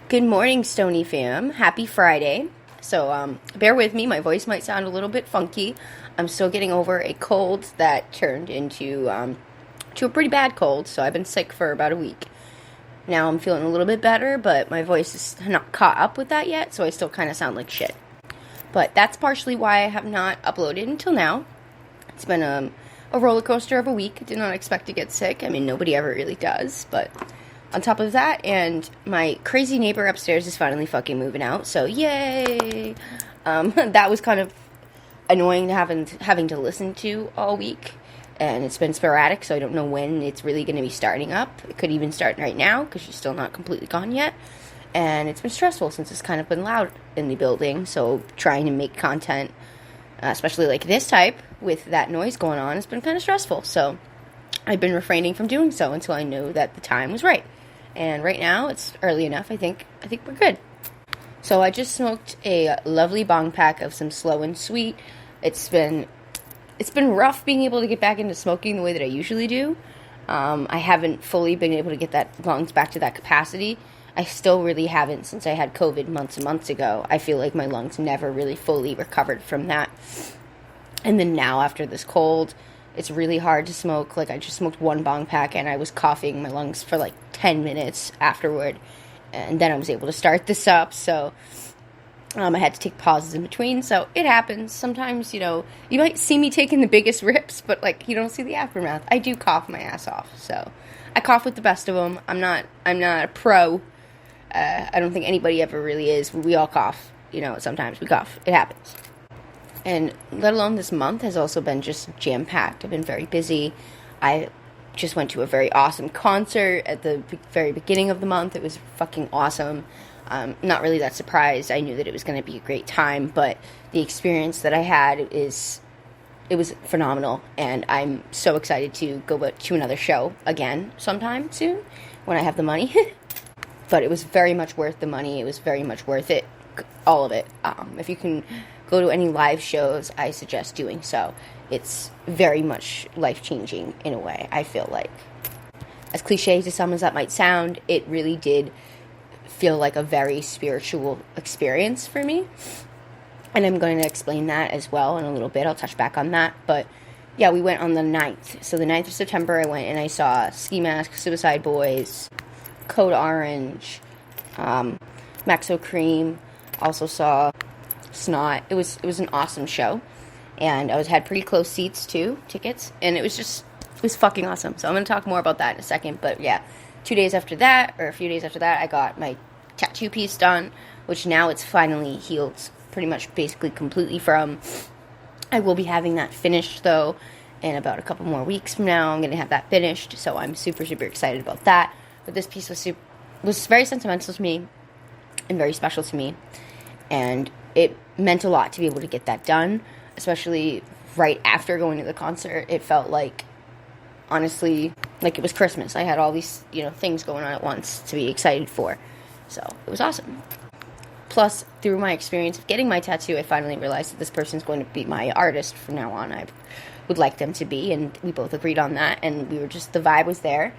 Good morning, Stoney fam. Happy Friday. So, bear with me. My voice might sound a little bit funky. I'm still getting over a cold that turned into to a pretty bad cold. So I've been sick for about a week. Now I'm feeling a little bit better, but my voice is not caught up with that yet. So I still kind of sound like shit. But that's partially why I have not uploaded until now. It's been a roller coaster of a week. I did not expect to get sick. I mean, nobody ever really does, but on top of that, and my crazy neighbor upstairs is finally fucking moving out, so yay! That was kind of annoying to having to listen to all week, and it's been sporadic, so I don't know when it's really going to be starting up. It could even start right now, because she's still not completely gone yet, and it's been stressful since it's kind of been loud in the building, so trying to make content, especially like this type, with that noise going on, has been kind of stressful, so I've been refraining from doing so until I knew that the time was right. And right now, it's early enough, I think we're good. So I just smoked a lovely bong pack of some slow and sweet. It's been rough being able to get back into smoking the way that I usually do. I haven't fully been able to get that lungs back to that capacity. I still really haven't since I had COVID months and months ago. I feel like my lungs never really fully recovered from that. And then now, after this cold, it's really hard to smoke. Like, I just smoked one bong pack, and I was coughing my lungs for, 10 minutes afterward. And then I was able to start this up, so I had to take pauses in between. So, it happens. Sometimes, you might see me taking the biggest rips, but, you don't see the aftermath. I do cough my ass off, so I cough with the best of them. I'm not a pro. I don't think anybody ever really is. We all cough. Sometimes we cough. It happens. And let alone this month has also been just jam-packed. I've been very busy. I just went to a very awesome concert at the very beginning of the month. It was fucking awesome. Not really that surprised. I knew that it was going to be a great time, but the experience that I had it was phenomenal. And I'm so excited to go to another show again sometime soon when I have the money. But it was very much worth the money. It was very much worth it. All of it. If you can go to any live shows, I suggest doing so. It's very much life-changing in a way, I feel like. As cliche to some as that might sound, it really did feel like a very spiritual experience for me. And I'm going to explain that as well in a little bit. I'll touch back on that. But yeah, we went on the 9th. So the 9th of September, I went and I saw Ski Mask, Suicide Boys, Code Orange, Maxo Cream. Also saw Snot. It was an awesome show, and I had pretty close seats too, tickets, and it was fucking awesome. So I'm gonna talk more about that in a second. But yeah, a few days after that, I got my tattoo piece done, which now it's finally healed, pretty much basically completely from. I will be having that finished though in about a couple more weeks from now. I'm gonna have that finished, so I'm super super excited about that. But this piece was very sentimental to me and very special to me, and it meant a lot to be able to get that done, especially right after going to the concert. It felt honestly, like it was Christmas. I had all these, things going on at once to be excited for. So, it was awesome. Plus, through my experience of getting my tattoo, I finally realized that this person's going to be my artist from now on. I would like them to be, and we both agreed on that, and the vibe was there.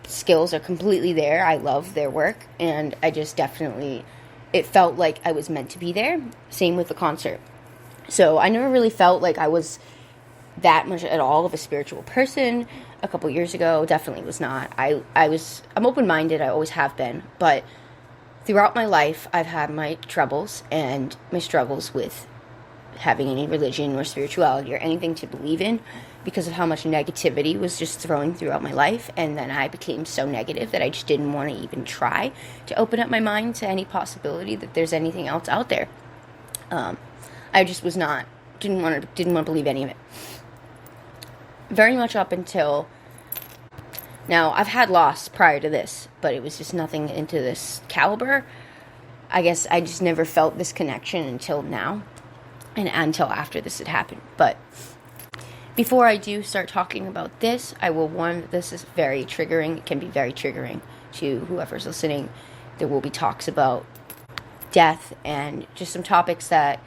Skills are completely there. I love their work, and I just definitely, it felt like I was meant to be there. Same with the concert. So I never really felt like I was that much at all of a spiritual person. A couple years ago, definitely was not. I'm open-minded, I always have been, but throughout my life, I've had my troubles and my struggles with having any religion or spirituality or anything to believe in, because of how much negativity was just throwing throughout my life. And then I became so negative that I just didn't want to even try to open up my mind to any possibility that there's anything else out there. I just didn't want to believe any of it. Very much up until now. I've had loss prior to this, but it was just nothing into this caliber. I guess I just never felt this connection until now, and until after this had happened. But before I do start talking about this, I will warn that this is very triggering. It can be very triggering to whoever's listening. There will be talks about death and just some topics that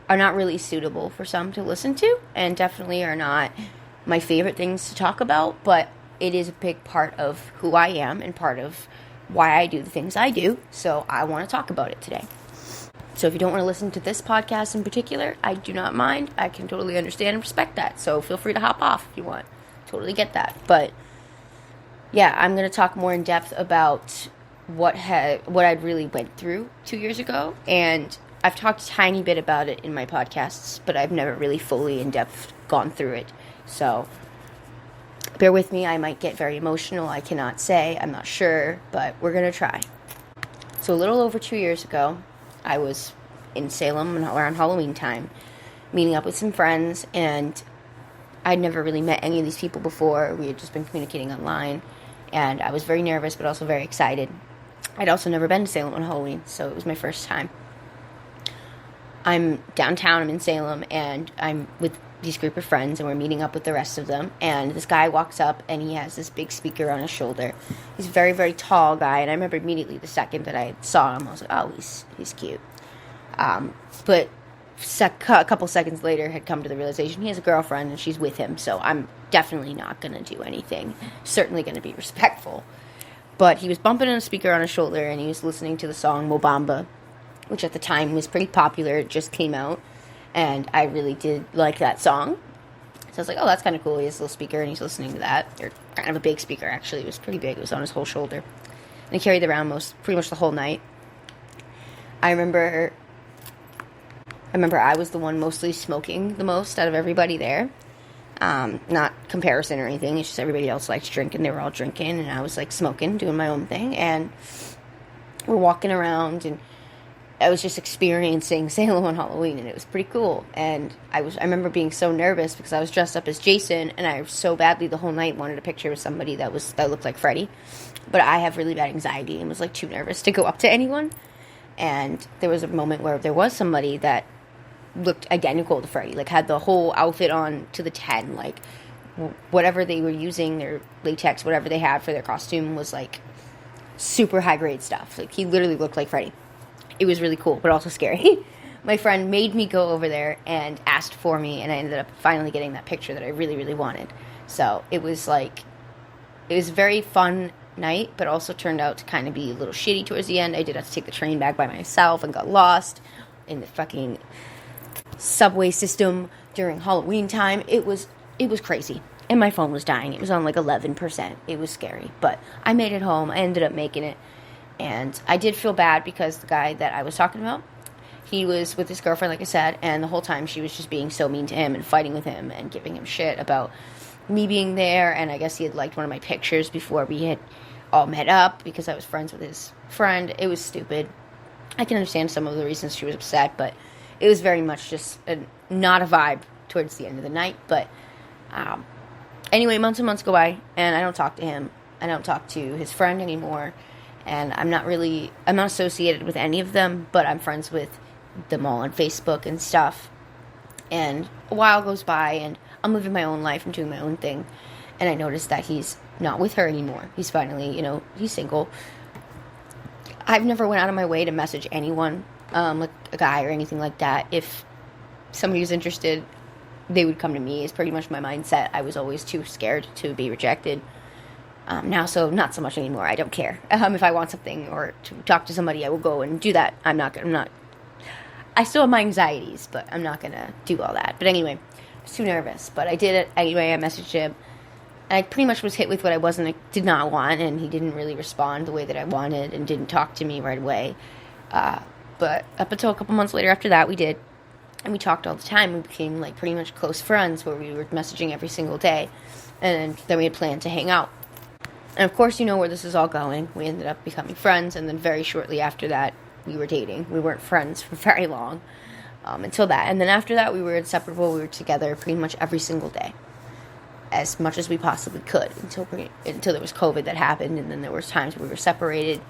are not really suitable for some to listen to, and definitely are not my favorite things to talk about, but it is a big part of who I am and part of why I do the things I do, so I want to talk about it today. So if you don't want to listen to this podcast in particular, I do not mind. I can totally understand and respect that, so feel free to hop off if you want. Totally get that. But yeah, I'm going to talk more in depth about what I'd really went through 2 years ago, and I've talked a tiny bit about it in my podcasts, but I've never really fully in depth gone through it. So bear with me, I might get very emotional. I cannot say, I'm not sure, but we're going to try. So a little over 2 years ago, I was in Salem around Halloween time, meeting up with some friends, and I'd never really met any of these people before. We had just been communicating online, and I was very nervous, but also very excited. I'd also never been to Salem on Halloween, so it was my first time. I'm downtown, I'm in Salem, and I'm with these group of friends, and we're meeting up with the rest of them, and this guy walks up, and he has this big speaker on his shoulder. He's a very, very tall guy, and I remember immediately the second that I saw him, I was like, oh, he's cute. But a couple seconds later had come to the realization he has a girlfriend, and she's with him, so I'm definitely not going to do anything. Certainly going to be respectful. But he was bumping a speaker on his shoulder, and he was listening to the song Mobamba, which at the time was pretty popular. It just came out, and I really did like that song. So I was like, oh, that's kind of cool. He has a little speaker, and he's listening to that. Or kind of a big speaker, actually. It was pretty big. It was on his whole shoulder. And he carried it around pretty much the whole night. I remember I was the one mostly smoking the most out of everybody there. Not comparison or anything. It's just everybody else likes drinking. They were all drinking, and I was like smoking, doing my own thing. And we're walking around, and I was just experiencing Salem on Halloween, and it was pretty cool. And I remember being so nervous because I was dressed up as Jason, and I so badly the whole night wanted a picture with somebody that looked like Freddy. But I have really bad anxiety and was like too nervous to go up to anyone. And there was a moment where there was somebody that looked identical to Freddy, like had the whole outfit on to the 10, like whatever they were using, their latex, whatever they had for their costume was like super high grade stuff. Like he literally looked like Freddy. It was really cool, but also scary. My friend made me go over there and asked for me, and I ended up finally getting that picture that I really, really wanted. So it was a very fun night, but also turned out to kind of be a little shitty towards the end. I did have to take the train back by myself and got lost in the fucking subway system during Halloween time. It was crazy, and my phone was dying. It was on like 11%. It was scary, but I made it home. I ended up making it, and I did feel bad because the guy that I was talking about, he was with his girlfriend, like I said, and the whole time she was just being so mean to him and fighting with him and giving him shit about me being there. And I guess he had liked one of my pictures before we had all met up because I was friends with his friend. It was stupid. I can understand some of the reasons she was upset, but it was very much just not a vibe towards the end of the night. But anyway, months and months go by, and I don't talk to him. I don't talk to his friend anymore. And I'm not associated with any of them, but I'm friends with them all on Facebook and stuff. And a while goes by, and I'm living my own life and doing my own thing. And I noticed that he's not with her anymore. He's finally, he's single. I've never went out of my way to message anyone, like a guy or anything like that. If somebody was interested, they would come to me, is pretty much my mindset. I was always too scared to be rejected. Now, so not so much anymore. I don't care. If I want something or to talk to somebody, I will go and do that. I still have my anxieties, but I'm not going to do all that. But anyway, I was too nervous. But I did it anyway. I messaged him. And I pretty much was hit with what I did not want, and he didn't really respond the way that I wanted and didn't talk to me right away. But up until a couple months later after that, we did. And we talked all the time. We became like pretty much close friends where we were messaging every single day. And then we had planned to hang out. And of course, you know where this is all going. We ended up becoming friends, and then very shortly after that, we were dating. We weren't friends for very long until that. And then after that, we were inseparable. We were together pretty much every single day, as much as we possibly could, until there was COVID that happened, and then there was times where we were separated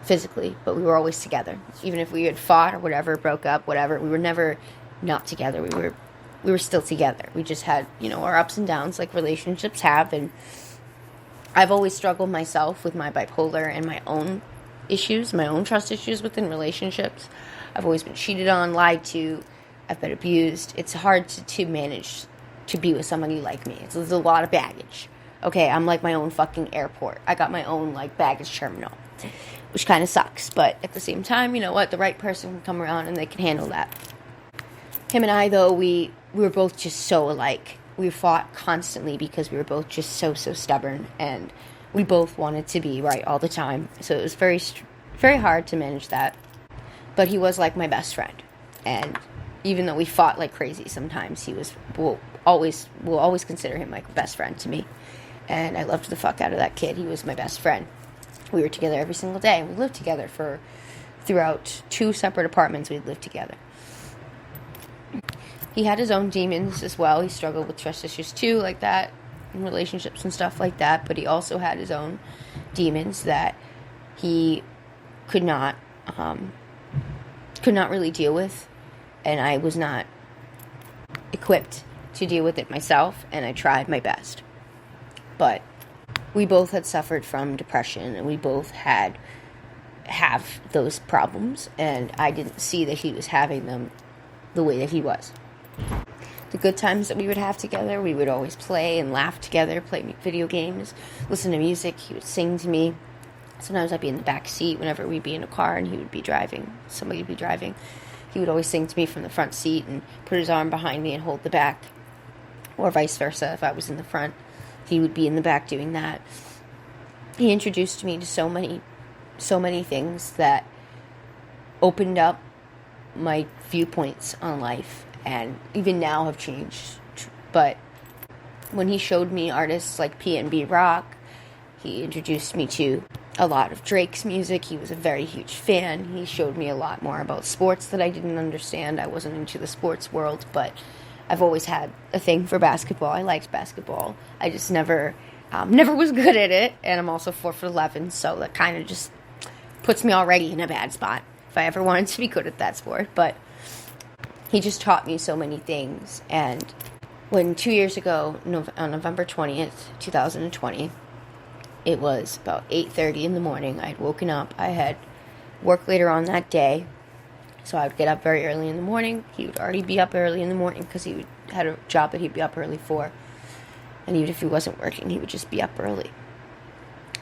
physically, but we were always together. Even if we had fought or whatever, broke up, whatever, we were never not together. We were still together. We just had, our ups and downs like relationships have, and I've always struggled myself with my bipolar and my own issues, my own trust issues within relationships. I've always been cheated on, lied to, I've been abused. It's hard to manage to be with somebody like me. There's a lot of baggage Okay, I'm like my own fucking airport. I got my own, like, baggage terminal, which kind of sucks. But at the same time, you know what? The right person can come around and they can handle that. Him and I, though, we were both just so alike. We fought constantly because we were both just so stubborn, and we both wanted to be right all the time. So it was very, very hard to manage that. But he was like my best friend, and even though we fought like crazy sometimes, we'll always consider him like a best friend to me. And I loved the fuck out of that kid. He was my best friend. We were together every single day. We lived together throughout 2 separate apartments. We'd lived together. He had his own demons as well. He struggled with trust issues too, like that, in relationships and stuff like that. But he also had his own demons that he could not really deal with, and I was not equipped to deal with it myself, and I tried my best. But we both had suffered from depression, and we both have those problems, and I didn't see that he was having them the way that he was. The good times that we would have together, we would always play and laugh together, play video games, listen to music. He would sing to me. Sometimes I'd be in the back seat whenever we'd be in a car and he would be driving. Somebody would be driving. He would always sing to me from the front seat and put his arm behind me and hold the back. Or vice versa, if I was in the front, he would be in the back doing that. He introduced me to so many things that opened up my viewpoints on life, and even now have changed. But when he showed me artists like P&B Rock, he introduced me to a lot of Drake's music. He was a very huge fan. He showed me a lot more about sports that I didn't understand. I wasn't into the sports world, but I've always had a thing for basketball. I liked basketball. I just never was good at it, and I'm also 4'11", so that kind of just puts me already in a bad spot if I ever wanted to be good at that sport. But he just taught me so many things. And when 2 years ago, on November 20th, 2020, it was about 8:30 in the morning. I had woken up. I had work later on that day, so I would get up very early in the morning. He would already be up early in the morning because he had a job that he'd be up early for. And even if he wasn't working, he would just be up early.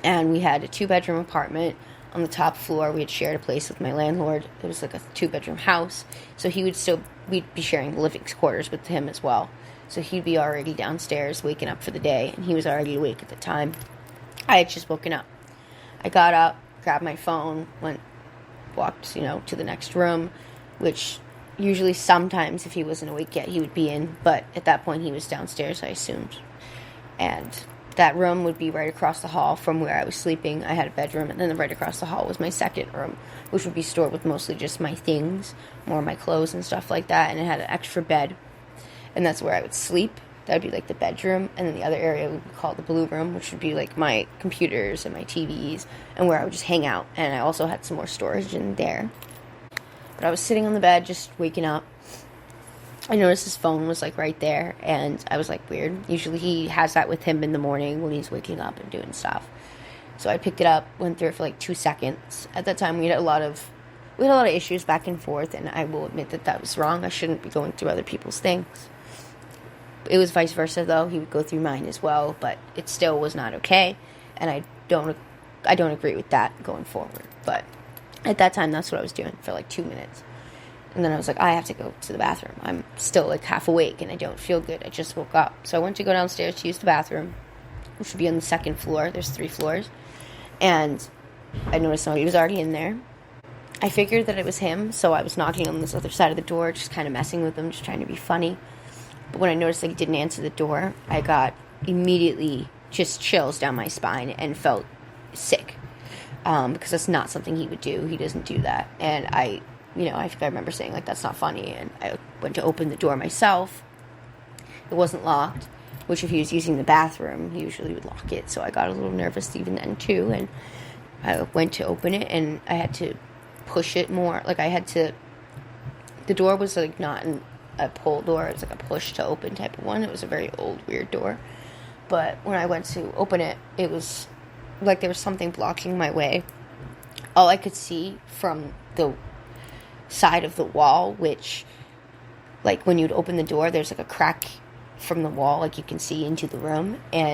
And we had a 2-bedroom apartment on the top floor. We had shared a place with my landlord. It was like a 2-bedroom house. So we'd be sharing living quarters with him as well. So he'd be already downstairs waking up for the day, and he was already awake at the time. I had just woken up. I got up, grabbed my phone, walked, to the next room, which usually sometimes if he wasn't awake yet, he would be in. But at that point, he was downstairs, I assumed. And that room would be right across the hall from where I was sleeping. I had a bedroom, and then right across the hall was my second room, which would be stored with mostly just my things, more of my clothes and stuff like that. And it had an extra bed, and that's where I would sleep. That would be like the bedroom, and then the other area we would call the blue room, which would be like my computers and my TVs, and where I would just hang out. And I also had some more storage in there. But I was sitting on the bed, just waking up. I noticed his phone was like right there, and I was like, weird. Usually he has that with him in the morning when he's waking up and doing stuff. So I picked it up, went through it for like 2 seconds. At that time, we had a lot of issues back and forth, and I will admit that was wrong. I shouldn't be going through other people's things. It was vice versa, though. He would go through mine as well, but it still was not okay, and I don't agree with that going forward. But at that time, that's what I was doing for like 2 minutes. And then I was like, I have to go to the bathroom. I'm still like half awake, and I don't feel good. I just woke up. So I went to go downstairs to use the bathroom, which would be on the second floor. There's 3 floors. And I noticed somebody was already in there. I figured that it was him, so I was knocking on this other side of the door, just kind of messing with him, just trying to be funny. But when I noticed that he didn't answer the door, I got immediately just chills down my spine and felt sick. Because that's not something he would do. He doesn't do that. And I think I remember saying, like, that's not funny. And I went to open the door myself. It wasn't locked, which if he was using the bathroom, he usually would lock it. So I got a little nervous even then, too. And I went to open it, and I had to push it more. Like, the door was, like, not a pull door. It was, like, a push to open type of one. It was a very old, weird door. But when I went to open it, it was like there was something blocking my way. All I could see from the side of the wall, which, like, when you'd open the door, there's like a crack from the wall, like you can see into the room, and